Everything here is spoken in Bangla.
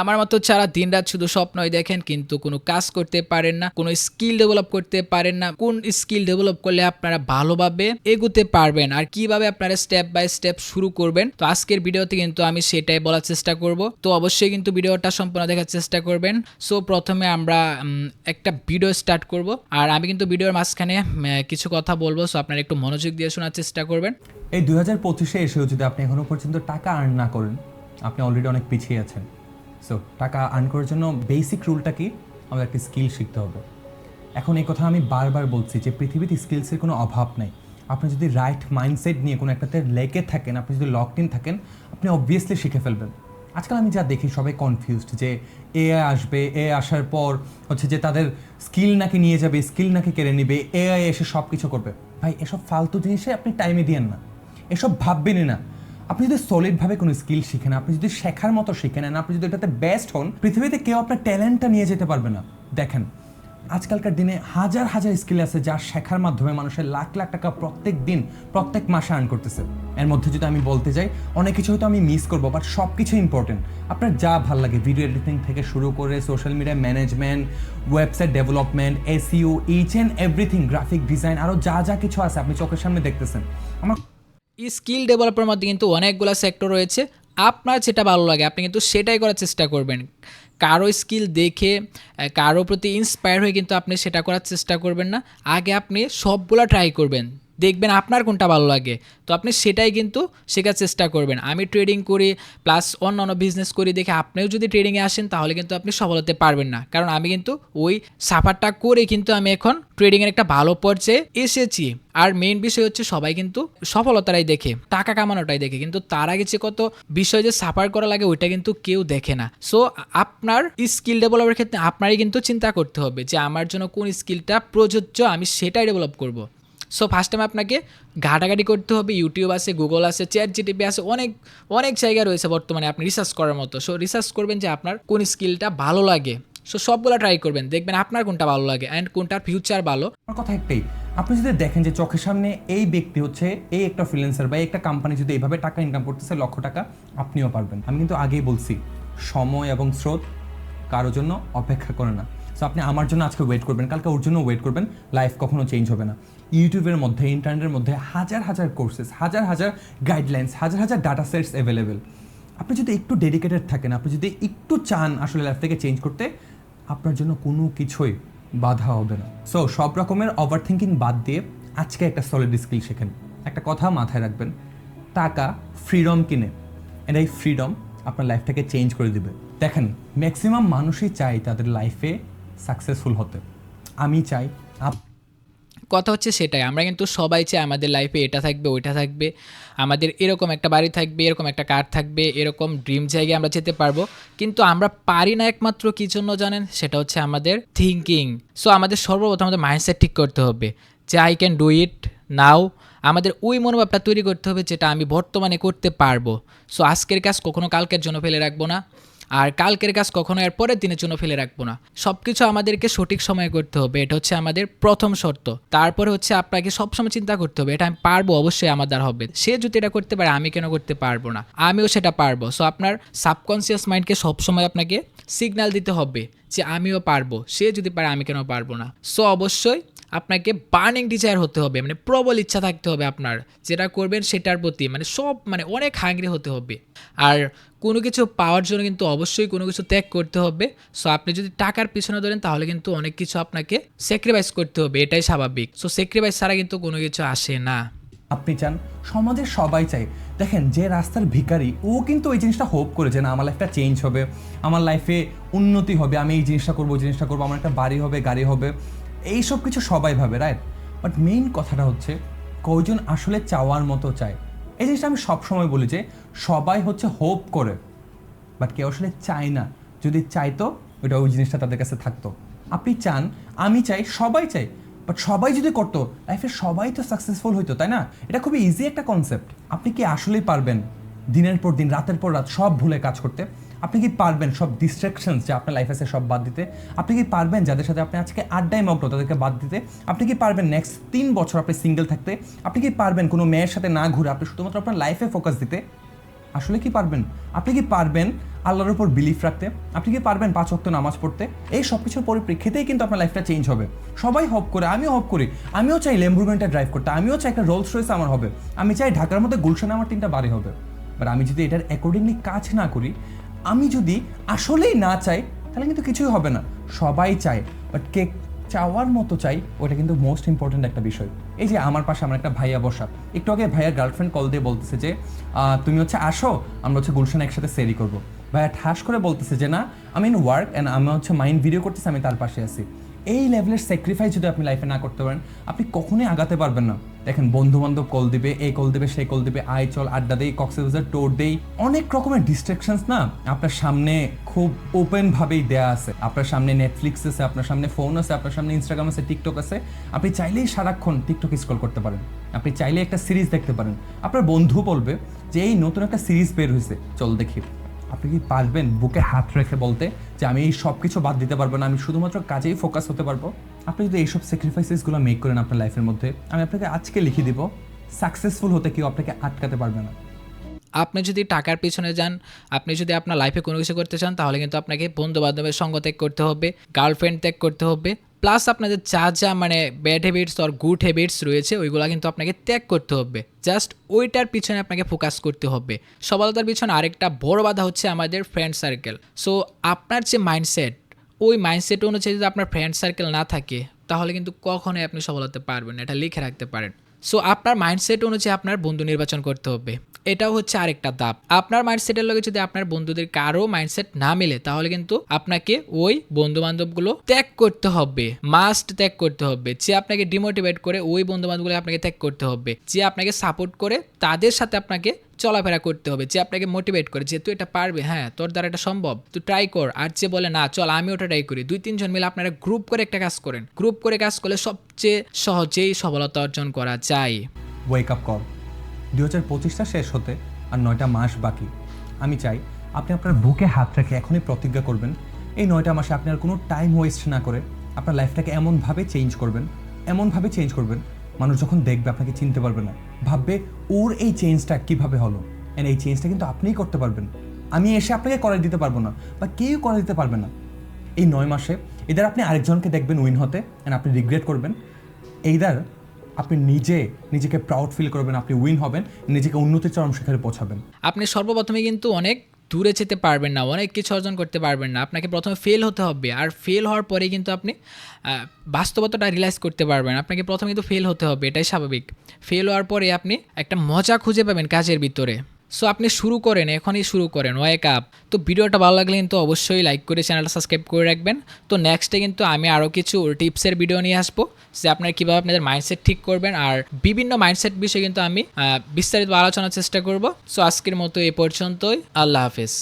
আমার মতো যারা দিনরাত শুধু স্বপ্নই দেখেন কিন্তু কোনো কাজ করতে পারেন না, কোনো স্কিল ডেভেলপ করতে পারেন না, কোন স্কিল ডেভেলপ করলে আপনারা ভালোভাবে এগোতে পারবেন আর কিভাবে আপনারা স্টেপ বাই স্টেপ শুরু করবেন। তো আজকের ভিডিওতে কিন্তু আমি সেটাই বলার চেষ্টা করব। তো অবশ্যই কিন্তু ভিডিওটা সম্পূর্ণ দেখার চেষ্টা করবেন। সো প্রথমে আমরা একটা ভিডিও স্টার্ট করব আর আমি কিন্তু ভিডিওর মাঝখানে কিছু কথা বলবো, সো আপনারা একটু মনোযোগ দিয়ে শোনার চেষ্টা করবেন। এই 2025-এ এসেও যদি আপনি এখনো পর্যন্ত টাকা আর্ন না করেন, আপনি অলরেডি অনেক পিছিয়ে আছেন। সো টাকা আর্ন করার জন্য বেসিক রুলটা কি? আমাদের একটা স্কিল শিখতে হবে। এখন এই কথা আমি বারবার বলছি যে পৃথিবীতে স্কিলসের কোনো অভাব নেই। আপনি যদি রাইট মাইন্ডসেট নিয়ে কোনো একটাতে লেগে থাকেন, আপনি যদি লকড ইন থাকেন, আপনি অবভিয়াসলি শিখে ফেলবেন। আজকাল আমি যা দেখি সবাই কনফিউজড যে এআই আসবে, এআই আসার পর হচ্ছে যে তাদের স্কিল নাকি নিয়ে যাবে, স্কিল নাকি কেড়ে নেবে, এআই এসে সব কিছু করবে। ভাই, এসব ফালতু জিনিসে আপনি টাইমে দিয়েন না, এসব ভাববেনই না। আপনি যদি সলিডভাবে কোনো স্কিল শিখেন, আপনি যদি শেখার মতো শিখে নেন, আপনি যদি এটাতে বেস্ট হন, পৃথিবীতে কেউ আপনার ট্যালেন্টটা নিয়ে যেতে পারবে না। দেখেন, আজকালকার দিনে হাজার হাজার স্কিল আছে যা শেখার মাধ্যমে মানুষের লাখ লাখ টাকা প্রত্যেক দিন প্রত্যেক মাসে আর্ন করতেছে। এর মধ্যে যদি আমি বলতে যাই, অনেক কিছু হয়তো আমি মিস করবো, বাট সব কিছু ইম্পর্টেন্ট। আপনার যা ভাল লাগে, ভিডিও এডিটিং থেকে শুরু করে social media management, website development, SEO, each and everything, graphic design, আরও যা যা কিছু আছে আপনি চোখের সামনে দেখতেছেন। আমার স্কিল ডেভেলপের মধ্যে কিন্তু অনেকগুলো সেক্টর রয়েছে। আপনার যেটা ভালো লাগে আপনি কিন্তু সেটাই করার চেষ্টা করবেন। কারো স্কিল দেখে কারো প্রতি ইন্সপায়ার হয়ে কিন্তু আপনি সেটা করার চেষ্টা করবেন না। আগে আপনি সবগুলো ট্রাই করবেন, দেখবেন আপনার কোনটা ভালো লাগে, তো আপনি সেটাই কিন্তু শেখার চেষ্টা করবেন। আমি ট্রেডিং করি প্লাস অন্যান্য বিজনেস করি দেখে আপনিও যদি ট্রেডিংয়ে আসেন তাহলে কিন্তু আপনি সফল হতে পারবেন না, কারণ আমি কিন্তু ওই সাফারটা করে কিন্তু আমি এখন ট্রেডিংয়ের একটা ভালো পর্যায়ে এসেছি। আর মেইন বিষয় হচ্ছে সবাই কিন্তু সফলতারাই দেখে, টাকা কামানোটাই দেখে, কিন্তু তার আগে যে কত বিষয় যে সাফার করা লাগে ওইটা কিন্তু কেউ দেখে না। সো আপনার স্কিল ডেভেলপের ক্ষেত্রে আপনারই কিন্তু চিন্তা করতে হবে যে আমার জন্য কোন স্কিলটা প্রযোজ্য, আমি সেটাই ডেভেলপ করব। সো ফার্স্ট টাইম আপনাকে ঘাটাঘাটি করতে হবে। ইউটিউব আছে, গুগল আছে, চ্যাট জিটিপি আছে, অনেক অনেক জায়গা রয়েছে বর্তমানে আপনি রিসার্চ করার মতো। সো রিসার্চ করবেন যে আপনার কোন স্কিলটা ভালো লাগে, সো সবগুলো ট্রাই করবেন, দেখবেন আপনার কোনটা ভালো লাগে অ্যান্ড কোনটার ফিউচার ভালো। কথা একটাই, আপনি যদি দেখেন যে চোখের সামনে এই ব্যক্তি হচ্ছে এই একটা ফ্রিল্যান্সার বা একটা কোম্পানি যদি এইভাবে টাকা ইনকাম করতেছে লক্ষ টাকা, আপনিও পারবেন। আমি কিন্তু আগেই বলছি, সময় এবং স্রোত কারোর জন্য অপেক্ষা করে না। সো আপনি আমার জন্য আজকে ওয়েট করবেন, কালকে ওর জন্য ওয়েট করবেন, লাইফ কখনো চেঞ্জ হবে না। ইউটিউবের মধ্যে, ইন্টারনেটের মধ্যে হাজার হাজার কোর্সেস, হাজার হাজার গাইডলাইন্স, হাজার হাজার ডাটা সেটস অ্যাভেলেবেল। আপনি যদি একটু ডেডিকেটেড থাকেন, আপনি যদি একটু চান আসলে লাইফটাকে চেঞ্জ করতে, আপনার জন্য কোনো কিছুই বাধা হবে না। সো সব রকমের ওভার থিঙ্কিং বাদ দিয়ে আজকে একটা সলিড স্কিল শেখেন। একটা কথা মাথায় রাখবেন, টাকা ফ্রিডম কিনে, এন্ড এই ফ্রিডম আপনার লাইফটাকে চেঞ্জ করে দিবে। দেখেন, ম্যাক্সিমাম মানুষই চায় তাদের লাইফে সাকসেসফুল হতে। আমি চাই কথা হচ্ছে সেটাই, আমরা কিন্তু সবাই চাই আমাদের লাইফে এটা থাকবে, ওইটা থাকবে, আমাদের এরকম একটা বাড়ি থাকবে, এরকম একটা কার থাকবে, এরকম ড্রিম জায়গায় আমরা যেতে পারবো, কিন্তু আমরা পারি না একমাত্র কী জন্য জানেন? সেটা হচ্ছে আমাদের থিঙ্কিং। সো আমাদের সর্বপ্রথম আমাদের মাইন্ডসেট ঠিক করতে হবে যে আই ক্যান ডু ইট নাও। আমাদের ওই মনোভাবটা তৈরি করতে হবে যেটা আমি বর্তমানে করতে পারবো। সো আজকের কাজ কখনো কালকের জন্য ফেলে রাখবো না, আর কালকের কাজ কখনো এর পরের দিনের জন্য ফেলে রাখবো না। সব কিছু আমাদেরকে সঠিক সময়ে করতে হবে, এটা হচ্ছে আমাদের প্রথম শর্ত। তারপরে হচ্ছে আপনাকে সবসময় চিন্তা করতে হবে এটা আমি পারবো, অবশ্যই আমার দ্বারা হবে। সে যদি এটা করতে পারে আমি কেন করতে পারবো না, আমিও সেটা পারবো। সো আপনার সাবকনসিয়াস মাইন্ডকে সবসময় আপনাকে সিগন্যাল দিতে হবে যে আমিও পারবো, সে যদি পারে আমি কেন পারবো না। সো অবশ্যই আপনাকে বার্নিং ডিজায়ার হতে হবে, মানে প্রবল ইচ্ছা থাকতে হবে আপনার, যেটা করবেন সেটার প্রতি মানে অনেক হাঙ্গরি হতে হবে। আর কোনো কিছু পাওয়ার জন্য কিন্তু অবশ্যই কোনো কিছু ত্যাগ করতে হবে। সো আপনি যদি টাকার পিছনে ধরেন তাহলে কিন্তু অনেক কিছু আপনাকে স্যাক্রিফাইস করতে হবে, এটাই স্বাভাবিক। সো স্যাক্রিফাইস ছাড়া কিন্তু কোনো কিছু আসে না। আপনি চান, সমাজের সবাই চাই। দেখেন, যে রাস্তার ভিখারি ও কিন্তু ওই জিনিসটা হোপ করে যে না আমার লাইফটা চেঞ্জ হবে, আমার লাইফে উন্নতি হবে, আমি এই জিনিসটা করবো, ওই জিনিসটা করবো, আমার একটা বাড়ি হবে, গাড়ি হবে, এইসব কিছু সবাই ভাবে, রাইট? বাট মেইন কথাটা হচ্ছে কয়জন আসলে চাওয়ার মতো চায়। এই জিনিসটা আমি সবসময় বলি যে সবাই হচ্ছে হোপ করে, বাট কেউ আসলে চায় না। যদি চাইতো ওইটা ওই জিনিসটা তাদের কাছে থাকতো। আপনি চান, আমি চাই, সবাই চাই, বাট সবাই যদি করতো লাইফে সবাই তো সাকসেসফুল হইতো, তাই না? এটা খুবই ইজি একটা কনসেপ্ট। আপনি কি আসলেই পারবেন দিনের পর দিন, রাতের পর রাত সব ভুলে কাজ করতে? আপনি কি পারবেন সব ডিস্ট্রাকশনস যে আপনার লাইফ আছে সব বাদ দিতে? আপনি কি পারবেন যাদের সাথে আপনি আজকে আড্ডায় মগ্ন তাদেরকে বাদ দিতে? আপনি কি পারবেন নেক্সট 3 বছর আপনি সিঙ্গেল থাকতে? আপনি কি পারবেন কোনো মেয়ের সাথে না ঘুরে আপনি শুধুমাত্র আপনার লাইফে ফোকাস দিতে? আসলে কি পারবেন? আপনি কি পারবেন আল্লাহর উপর বিলিফ রাখতে, আপনি কি পারবেন 5 ওয়াক্ত নামাজ পড়তে, এই সব কিছুর পরিপ্রেক্ষিতেই কিন্তু আপনার লাইফটা চেঞ্জ হবে। সবাই হপ করে, আমিও হপ করি, আমিও চাই ল্যাম্বরগিনিটা ড্রাইভ করতে, আমিও চাই একটা রোলস রয়েস আমার হবে, আমি চাই ঢাকার মধ্যে গুলশানে আমার 3টা বাড়ি হবে। বাট আমি যদি এটার অ্যাকর্ডিংলি কাজ না করি, আমি যদি আসলেই না চাই, তাহলে কিন্তু কিছুই হবে না। সবাই চায়, বাট কে চাওয়ার মতো চাই, ওটা কিন্তু মোস্ট ইম্পর্ট্যান্ট একটা বিষয়। এই যে আমার পাশে আমার একটা ভাইয়া বসা, একটু আগে ভাইয়ার গার্লফ্রেন্ড কল দিয়ে বলতেছে যে তুমি হচ্ছে আসো, আমরা হচ্ছে গুলশানে একসাথে সেরি করবো। ভাইয়া ঠাস করে বলতেছে যে না, আমি ইন ওয়ার্ক অ্যান্ড আমি হচ্ছে মাইন্ড ভিডিও করতেছি, আমি তার পাশে আছি। এই লেভেলের স্যাক্রিফাইস যদি আপনি লাইফে না করতে পারেন, আপনি কখনোই আগাতে পারবেন না। দেখেন, বন্ধু বান্ধব কল দিবে, এই কল দিবে, সেই কল দিবে, আয় চল আড্ডা দেই, কক্সবাজার টোর দেই, অনেক রকমের ডিস্ট্রাকশনস না আপনার সামনে খুব ওপেন ভাবেই দেয়া আছে। আপনার সামনে নেটফ্লিক্স আছে, আপনার সামনে ফোন আছে, আপনার সামনে ইনস্টাগ্রাম আছে, টিকটক আছে। আপনি চাইলেই সারাক্ষণ টিকটক স্ক্রল করতে পারেন, আপনি চাইলে একটা সিরিজ দেখতে পারেন। আপনার বন্ধু বলবে যে এই নতুন একটা সিরিজ বের হয়েছে, চল দেখি। আপনি কি পারবেন বুকে হাত রেখে বলতে যে আমি এই সব কিছু বাদ দিতে পারবো না, আমি শুধুমাত্র কাজেই ফোকাস হতে পারবো? আপনি যদি এইসব স্যাক্রিফাইসেসগুলো মেক করেন আপনার লাইফের মধ্যে, আমি আপনাকে আজকে লিখে দিব, সাকসেসফুল হতে কেউ আপনাকে আটকাতে পারবে না। আপনি যদি টাকার পিছনে যান, আপনি যদি আপনার লাইফে কোনো কিছু করতে চান, তাহলে কিন্তু আপনাকে বন্ধু বান্ধবের সঙ্গ ত্যাগ করতে হবে, গার্লফ্রেন্ড ত্যাগ করতে হবে, প্লাস আপনাদের যা মানে ব্যাড হ্যাবিটস আর গুড হ্যাবিটস রয়েছে ওইগুলো কিন্তু আপনাকে ত্যাগ করতে হবে। জাস্ট ওইটার পিছনে আপনাকে ফোকাস করতে হবে। সফলতার পিছনে আরেকটা বড় বাধা হচ্ছে আমাদের ফ্রেন্ড সার্কেল। সো আপনার যে মাইন্ডসেট, ওই মাইন্ডসেট অনুযায়ী যদি আপনার ফ্রেন্ড সার্কেল না থাকে, তাহলে কিন্তু কখনোই আপনি সফল হতে পারবেন না। এটা লিখে রাখতে পারেন। সো আপনার মাইন্ডসেট অনুযায়ী আপনার বন্ধু নির্বাচন করতে হবে। এটাও হচ্ছে আরেকটা ধাপ। আপনার মাইন্ডসেটের লগে যদি আপনার বন্ধুদের কারো মাইন্ডসেট না মিলে, তাহলে কিন্তু আপনাকে ওই বন্ধু বান্ধবগুলো ত্যাগ করতে হবে, মাস্ট ত্যাগ করতে হবে। যে আপনাকে ডিমোটিভেট করে, ওই বন্ধু বান্ধবগুলো আপনাকে ত্যাগ করতে হবে। যে আপনাকে সাপোর্ট করে, তাদের সাথে আপনাকে চলাফেরা করতে হবে। যে আপনাকে মোটিভেট করে যে তুই এটা পারবে, হ্যাঁ তোর দ্বারা এটা সম্ভব, তুই ট্রাই কর। আর যে বলে না চল আমি ওটা ট্রাই করি, 2-3 জন মিলে আপনারা গ্রুপ করে একটা কাজ করেন। গ্রুপ করে কাজ করলে সবচেয়ে সহজেই সফলতা অর্জন করা যায়। Wake up call. 2025টা শেষ হতে আর 9টা মাস বাকি। আমি চাই আপনি আপনার বুকে হাত রেখে এখনই প্রতিজ্ঞা করবেন, এই 9টা মাসে আপনি আর কোনো টাইম ওয়েস্ট না করে আপনার লাইফটাকে এমনভাবে চেঞ্জ করবেন, মানুষ যখন দেখবে আপনাকে চিনতে পারবে না, ভাববে ওর এই চেঞ্জটা কীভাবে হলো। অ্যান্ড এই চেঞ্জটা কিন্তু আপনিই করতে পারবেন, আমি এসে আপনাকে করে দিতে পারবো না, বা কেউ করে দিতে পারবে না। এই 9 মাসে এদের আপনি আরেকজনকে দেখবেন উইন হতে, অ্যান্ড আপনি রিগ্রেট করবেন। এইদার আপনি নিজেকে প্রাউড ফিল করবেন, আপনি উইন হবেন, নিজেকে উন্নতির চরম শিখরে পৌঁছাবেন। আপনি সর্বপ্রথমে কিন্তু অনেক দূরে যেতে পারবেন না, অনেক কিছু অর্জন করতে পারবেন না। আপনাকে প্রথমে ফেল হতে হবে, আর ফেল হওয়ার পরেই কিন্তু আপনি বাস্তবতাটা রিয়েলাইজ করতে পারবেন। আপনাকে প্রথমে কিন্তু ফেল হতে হবে, এটাই স্বাভাবিক। ফেল হওয়ার পরে আপনি একটা মজা খুঁজে পাবেন কাজের ভিতরে। সো আপনি শুরু করেন, এখনই শুরু করেন, ওয়েক আপ। তো ভিডিওটা ভালো লাগলে কিন্তু অবশ্যই লাইক করে চ্যানেলটা সাবস্ক্রাইব করে রাখবেন। তো নেক্সটে কিন্তু আমি আরও কিছু টিপসের ভিডিও নিয়ে আসবো, যে আপনারা কীভাবে আপনাদের মাইন্ডসেট ঠিক করবেন, আর বিভিন্ন মাইন্ডসেট বিষয়ে কিন্তু আমি বিস্তারিত আলোচনার চেষ্টা করব। সো আজকের মতো এ পর্যন্তই, আল্লাহ হাফেজ।